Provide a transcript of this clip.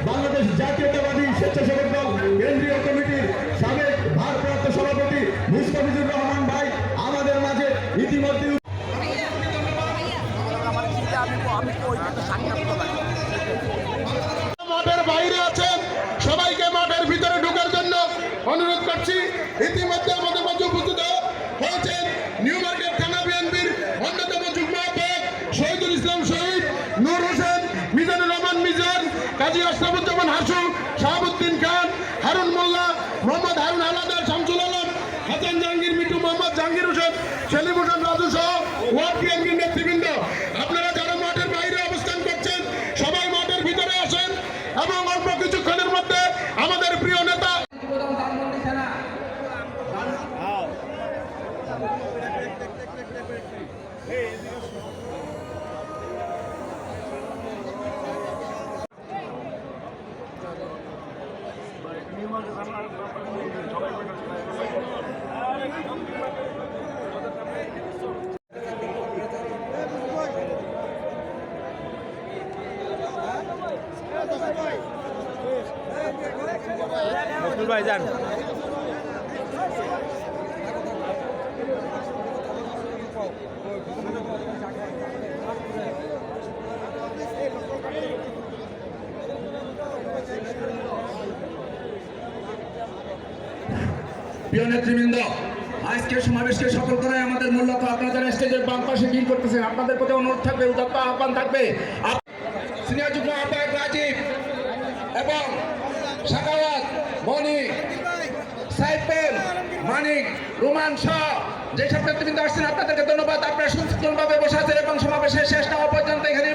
বাংলাদেশ জাতীয়তাবাদী স্বেচ্ছাসেবক দল কেন্দ্রীয় কমিটির সাবেক ভারপ্রাপ্ত সভাপতি মুস্তাফিজুর রহমান ভাই আমাদের মাঝে ইতিমধ্যে মাঠের বাইরে আছেন সবাইকে মাঠের ভিতরে ঢোকার জন্য অনুরোধ করছি। ইতিমধ্যে আমাদের মাঝে উপস্থিত হয়েছেন নিউ মার্কেট থানা বিএনপির অন্যতম যুগ্ম আহ্বায়ক শহীদুল ইসলাম শহীদ, নূর হোসেন, মিজানুর রহমান মিজান, কাজী আশরাফুজ্জামান হাসু, শাহাবুদ্দিন খান, হারুন মোল্লা, মোহাম্মদ হারুন হালাদার, শামসুল আলম, হাসান জাহাঙ্গীর, মিঠু মোহাম্মদ, জাহাঙ্গীর হোসেন, সেলিম হোসেন রাজু সহ ওয়ার্ড বিএনপির নেতৃবৃন্দ। আপনারা যারা মাঠের বাইরে অবস্থান করছেন সবাই মাঠের ভিতরে আসেন এবং অল্প কিছুক্ষণের মধ্যে আমাদের প্রিয় নেতা ভাইজান প্রিয় নেতৃবৃন্দ, আজকের সমাবেশকে সফল করায় আমাদের মূল লক্ষ্য। আপনারা যারা স্টেজের বাম পাশে ভিড় করতেছেন আপনাদের প্রতি অনুরোধ থাকবে, উদাত্ত আহ্বান থাকবে। সিনিয়র যুগ্ম আহ্বায়ক রাজীব এবং সাকাওয়াত, মনি, সাইফুল, মানিক, রোমান সহ যেসব নেতৃবৃন্দ আসছেন আপনাদেরকে ধন্যবাদ। আপনারা সুশৃঙ্খলভাবে বসে আছেন এবং সমাবেশের শেষ না হওয়া পর্যন্ত এখানে